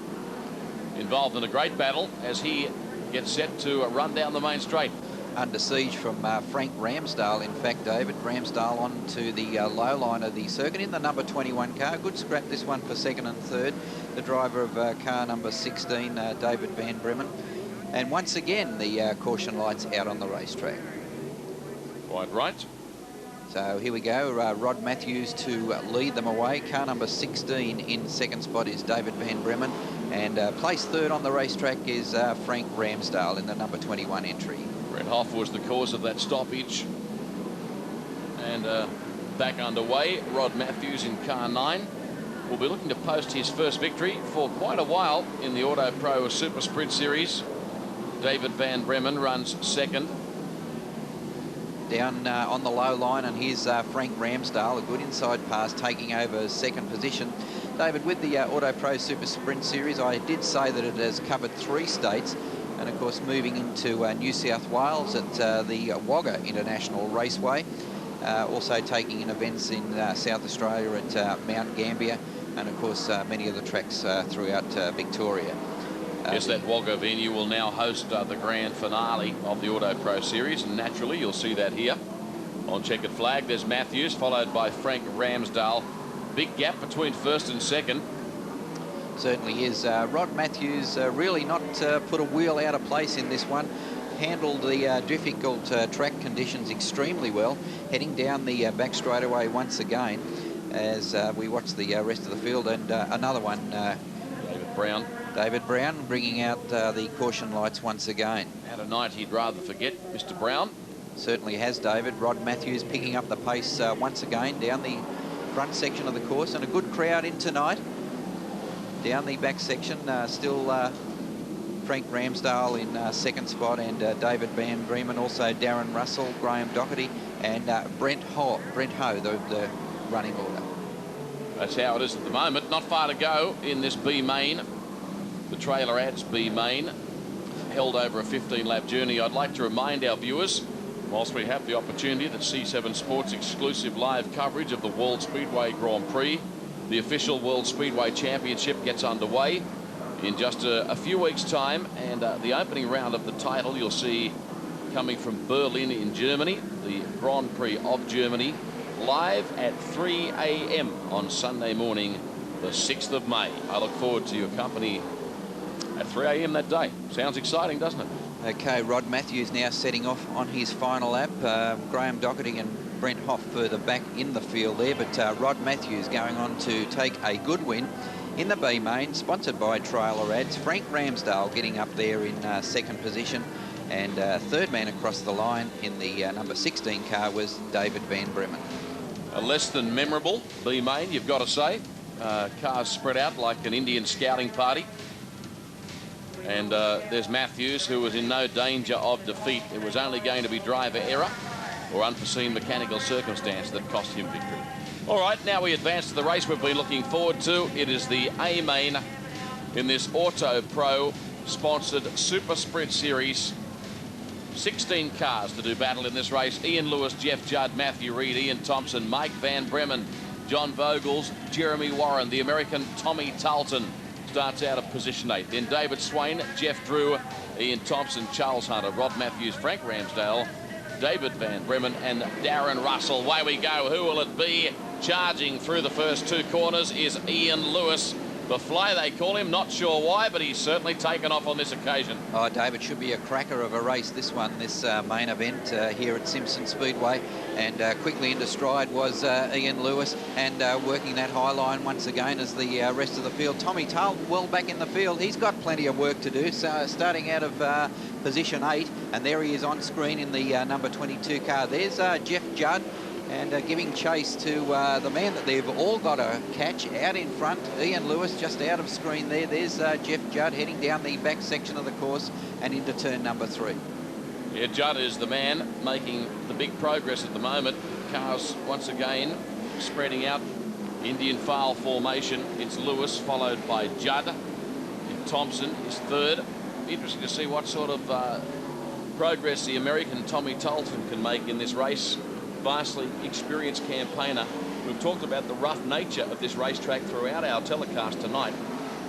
involved in a great battle as he gets set to run down the main straight. Under siege from Frank Ramsdale, in fact, David. Ramsdale on to the low line of the circuit in the number 21 car. Good scrap this one for second and third. The driver of car number 16, David Van Bremen. And once again, the caution lights out on the racetrack. Quite right. So here we go. Rod Matthews to lead them away. Car number 16 in second spot is David Van Bremen. And placed third on the racetrack is Frank Ramsdale in the number 21 entry. Brent Hough was the cause of that stoppage. And back underway, Rod Matthews in car 9 will be looking to post his first victory for quite a while in the Auto Pro Super Sprint Series. David Van Bremen runs second. Down on the low line, and here's Frank Ramsdale, a good inside pass, taking over second position. David, with the Auto Pro Super Sprint Series, I did say that it has covered 3 states, and of course moving into New South Wales at the Wagga International Raceway, also taking in events in South Australia at Mount Gambier, and of course many of the tracks throughout Victoria. Yes, that Wagga venue will now host the grand finale of the Auto Pro Series, and naturally you'll see that here. On checkered flag, there's Matthews, followed by Frank Ramsdale. Big gap between first and second. Certainly is. Rod Matthews really not put a wheel out of place in this one. Handled the difficult track conditions extremely well, heading down the back straightaway once again as we watch the rest of the field. And another one, David Brown bringing out the caution lights once again. At a night he'd rather forget, Mr. Brown. Certainly has, David. Rod Matthews picking up the pace once again down the front section of the course, and a good crowd in tonight. Down the back section, still Frank Ramsdale in second spot, and David Van Bremen, also Darren Russell, Graeme Docherty, and Brent Hough, the running order. That's how it is at the moment. Not far to go in this B main. The trailer adds B main, held over a 15-lap journey. I'd like to remind our viewers, whilst we have the opportunity, that C7 Sports exclusive live coverage of the World Speedway Grand Prix. The official World Speedway Championship gets underway. in just a few weeks' time. And the opening round of the title you'll see coming from Berlin in Germany, the Grand Prix of Germany, live at 3 a.m. on Sunday morning, the 6th of May. I look forward to your company at 3 a.m. that day. Sounds exciting, doesn't it? Okay, Rod Matthews now setting off on his final lap. Graeme Docherty and Brent Hough further back in the field there, but Rod Matthews going on to take a good win in the B main, sponsored by Trailer Ads. Frank Ramsdale getting up there in second position, and third man across the line in the number 16 car was David Van Bremen. A less than memorable B main, you've got to say. Cars spread out like an Indian scouting party. And there's Matthews, who was in no danger of defeat. It was only going to be driver error or unforeseen mechanical circumstance that cost him victory. All right, now we advance to the race we've been looking forward to. It is the A main in this Autopro sponsored Super Sprint Series. 16 cars to do battle in this race. Ian Lewis, Jeff Judd, Matthew Reid, Ian Thomsen, Mike Van Bremen, John Vogels, Jeremy Warren. The American Tommy Tarlton starts out of position 8. Then David Swayn, Jeff Drew, Ian Thomsen, Charles Hunter, Rod Matthews, Frank Ramsdale, David Van Bremen and Darren Russell. Away we go. Who will it be? Charging through the first two corners is Ian Lewis. The Fly, they call him. Not sure why, but he's certainly taken off on this occasion. Oh, David, should be a cracker of a race, this one, this main event here at Simpson Speedway. And quickly into stride was Ian Lewis, and working that high line once again as the rest of the field. Tommy Tarlton well back in the field. He's got plenty of work to do. So starting out of position 8, and there he is on screen in the number 22 car. There's Jeff Judd, and giving chase to the man that they've all got to catch out in front. Ian Lewis just out of screen there. There's Jeff Judd heading down the back section of the course and into turn number 3. Yeah, Judd is the man making the big progress at the moment. Cars once again spreading out. Indian file formation. It's Lewis followed by Judd. And Thomsen is third. Interesting to see what sort of progress the American Tommy Tarlton can make in this race. Vastly experienced campaigner. We've talked about the rough nature of this racetrack throughout our telecast tonight.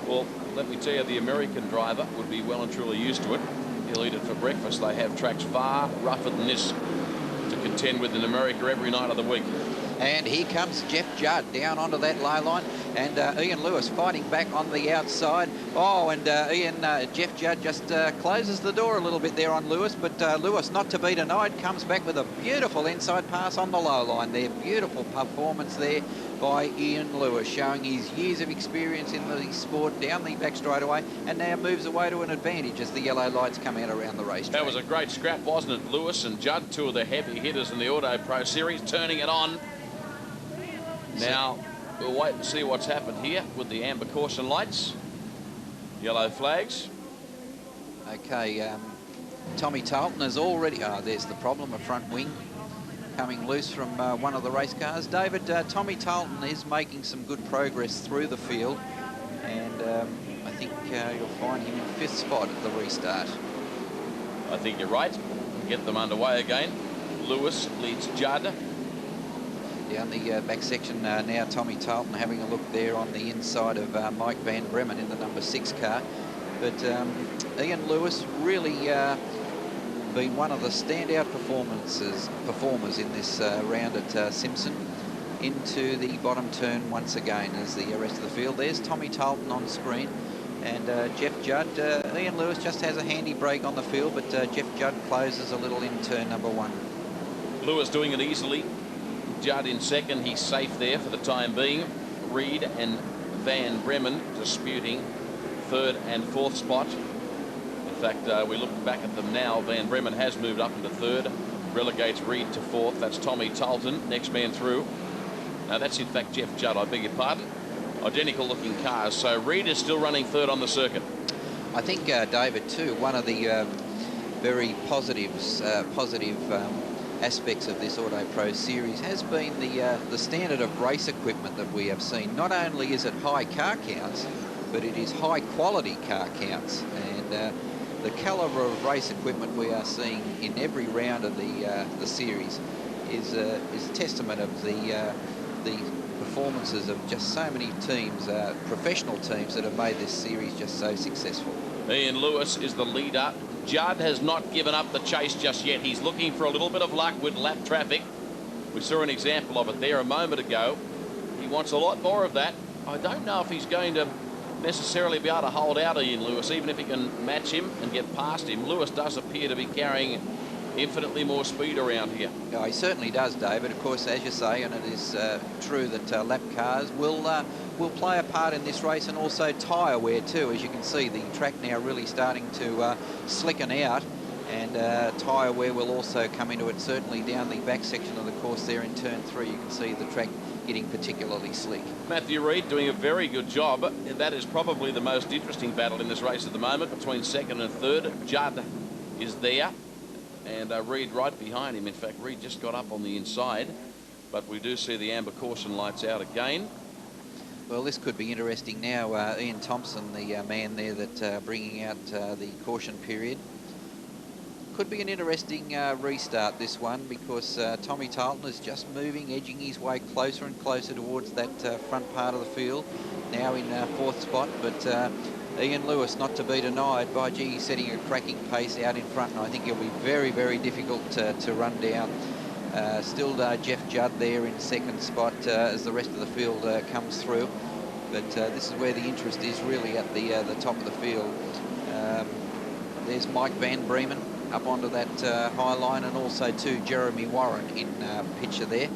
Well, let me tell you, the American driver would be well and truly used to it. He'll eat it for breakfast. They have tracks far rougher than this to contend with in America every night of the week. And here comes Jeff Judd down onto that low line, and Ian Lewis fighting back on the outside. Oh, and Jeff Judd just closes the door a little bit there on Lewis, but Lewis, not to be denied, comes back with a beautiful inside pass on the low line there. Beautiful performance there by Ian Lewis, showing his years of experience in the sport down the back straightaway, and now moves away to an advantage as the yellow lights come out around the racetrack. That was a great scrap, wasn't it? Lewis and Judd, two of the heavy hitters in the Autopro Series, turning it on. Now, we'll wait and see what's happened here with the amber caution lights. Yellow flags. Okay, Tommy Tarlton has already... Oh, there's the problem, a front wing coming loose from one of the race cars. David, Tommy Tarlton is making some good progress through the field, and I think you'll find him in 5th spot at the restart. I think you're right. Get them underway again. Lewis leads Judd. Down the back section now, Tommy Tarlton having a look there on the inside of Mike Van Bremen in the number 6 car. But Ian Lewis really been one of the standout performers in this round at Simpson. Into the bottom turn once again as the rest of the field. There's Tommy Tarlton on screen, and Jeff Judd. Ian Lewis just has a handy break on the field, but Jeff Judd closes a little in turn number 1. Lewis doing it easily. Judd in second. He's safe there for the time being. Reid and Van Bremen disputing 3rd and 4th spot. In fact, we look back at them now. Van Bremen has moved up into 3rd, relegates Reid to 4th. That's Tommy Tarlton, next man through. Now that's in fact Jeff Judd, I beg your pardon. Identical looking cars. So Reid is still running 3rd on the circuit. I think, David, too, one of the very positive aspects of this Autopro Series has been the standard of race equipment that we have seen. Not only is it high car counts, but it is high quality car counts, and the caliber of race equipment we are seeing in every round of the series is a testament of the performances of just so many teams, professional teams that have made this series just so successful. Ian Lewis is the leader. Judd has not given up the chase just yet. He's looking for a little bit of luck with lap traffic. We saw an example of it there a moment ago. He wants a lot more of that. I don't know if he's going to necessarily be able to hold out Ian Lewis, even if he can match him and get past him. Lewis does appear to be carrying infinitely more speed around here. Oh, he certainly does, David. Of course, as you say, and it is true that lap cars will play a part in this race, and also tyre wear too. As you can see, the track now really starting to slicken out, and tyre wear will also come into it, certainly down the back section of the course there in turn 3. You can see the track getting particularly slick. Matthew Reid doing a very good job. That is probably the most interesting battle in this race at the moment, between second and third. Judd is there, and Reid right behind him. In fact, Reid just got up on the inside, but we do see the amber caution lights out again. Well, this could be interesting now. Ian Thomsen, the man there that bringing out the caution period. Could be an interesting restart, this one, because Tommy Tarlton is just moving, edging his way closer and closer towards that front part of the field. Now in 4th spot, but Ian Lewis, not to be denied, by gee, setting a cracking pace out in front, and I think he'll be very, very difficult to run down. Still Jeff Judd there in 2nd spot as the rest of the field comes through. But this is where the interest is really at the top of the field. There's Mike Van Bremen up onto that high line, and also too Jeremy Warren in picture there.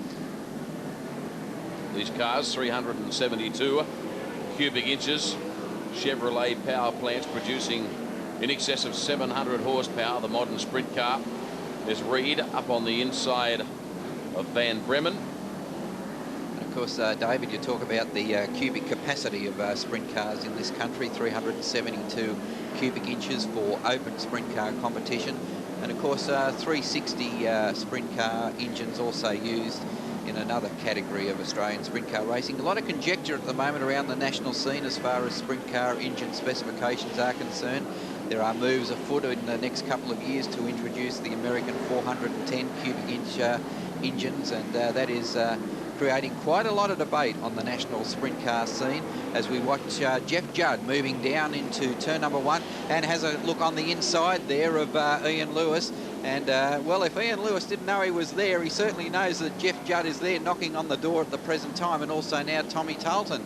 These cars, 372 cubic inches. Chevrolet power plants producing in excess of 700 horsepower, the modern sprint car. There's Reid up on the inside of Van Bremen. And of course, David, you talk about the cubic capacity of sprint cars in this country, 372 cubic inches for open sprint car competition. And of course, 360 sprint car engines also used in another category of Australian sprint car racing. A lot of conjecture at the moment around the national scene as far as sprint car engine specifications are concerned. There are moves afoot in the next couple of years to introduce the American 410 cubic inch engines, and that is creating quite a lot of debate on the national sprint car scene as we watch Jeff Judd moving down into turn number 1 and has a look on the inside there of Ian Lewis. And, well, if Ian Lewis didn't know he was there, he certainly knows that Jeff Judd is there knocking on the door at the present time, and also now Tommy Tarlton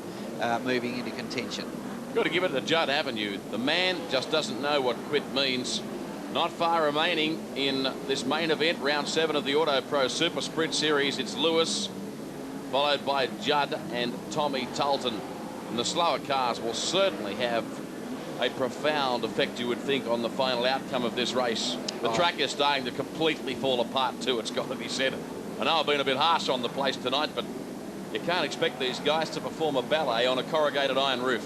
moving into contention. Got to give it to Judd, haven't you? The man just doesn't know what quit means. Not far remaining in this main event, round 7 of the Autopro Super Sprint Series. It's Lewis, followed by Judd and Tommy Tarlton. And the slower cars will certainly have a profound effect, you would think, on the final outcome of this race. The track is starting to completely fall apart too, it's got to be said. I know I've been a bit harsh on the place tonight, but you can't expect these guys to perform a ballet on a corrugated iron roof.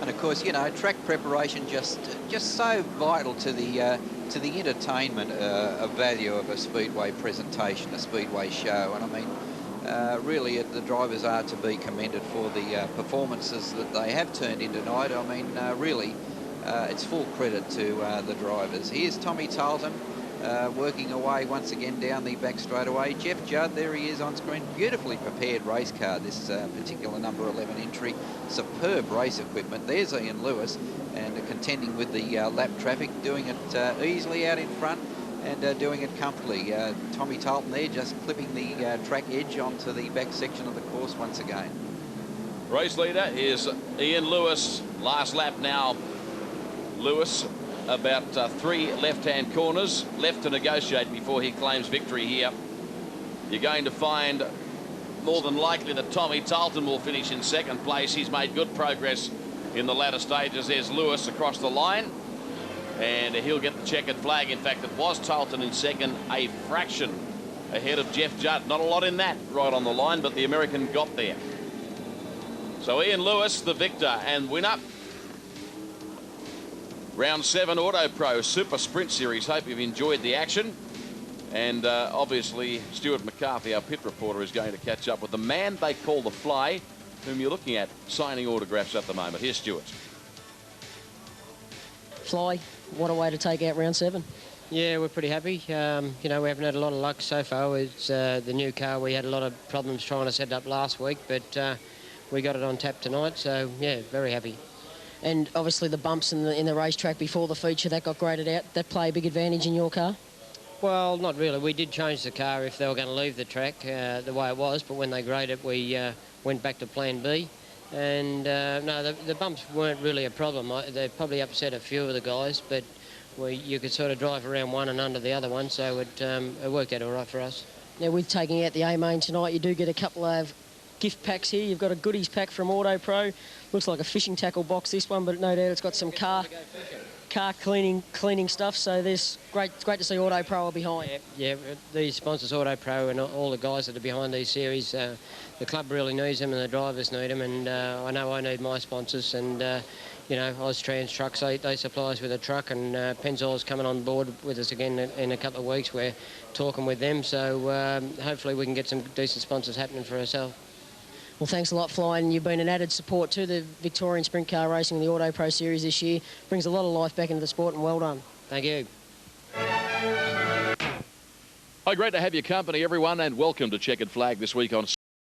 And of course, you know, track preparation just so vital to the entertainment of value of a speedway presentation, a speedway show. And I mean, really, the drivers are to be commended for the performances that they have turned in tonight. I mean, really, it's full credit to the drivers. Here's Tommy Tarlton working away once again down the back straightaway. Jeff Judd, there he is on screen. Beautifully prepared race car, this particular number 11 entry. Superb race equipment. There's Ian Lewis, and contending with the lap traffic, doing it easily out in front and doing it comfortably. Tommy Tarlton there just clipping the track edge onto the back section of the course once again. Race leader is Ian Lewis. Last lap now. Lewis about 3 left-hand corners left to negotiate before he claims victory here. You're going to find more than likely that Tommy Tarlton will finish in 2nd place. He's made good progress in the latter stages. There's Lewis across the line, and he'll get the checkered flag. In fact, it was Tarlton in 2nd, a fraction ahead of Jeff Judd. Not a lot in that right on the line, but the American got there. So Ian Lewis, the victor and winner. Round 7 Autopro Super Sprint Series. Hope you've enjoyed the action. And obviously, Stuart McCarthy, our pit reporter, is going to catch up with the man they call the Fly, whom you're looking at signing autographs at the moment. Here's Stuart. Fly, what a way to take out round 7. Yeah, we're pretty happy. You know, we haven't had a lot of luck so far with the new car. We had a lot of problems trying to set it up last week, but we got it on tap tonight, so yeah, very happy. And obviously the bumps in the racetrack before the feature, that got graded out. That play a big advantage in your car? Well, not really. We did change the car if they were going to leave the track the way it was, but when they graded it, we went back to plan B. And no, the bumps weren't really a problem. They probably upset a few of the guys, but you could sort of drive around one and under the other one, so it worked out all right for us. Now, with taking out the A-main tonight, you do get a couple of gift packs here. You've got a goodies pack from Autopro. Looks like a fishing tackle box, this one, but no doubt it's got some car cleaning stuff, so it's great to see Autopro are behind. Yeah, these sponsors, Autopro, and all the guys that are behind these series, the club really needs them and the drivers need them, and I know I need my sponsors, and you know, Austrans Trucks, they supply us with a truck, and Pennzoil's coming on board with us again in a couple of weeks. We're talking with them, so hopefully we can get some decent sponsors happening for ourselves. Well, thanks a lot, Fly, and you've been an added support to the Victorian Sprint Car Racing and the Autopro Series this year. Brings a lot of life back into the sport, and well done. Thank you. Oh, great to have your company, everyone, and welcome to Checkered Flag this week on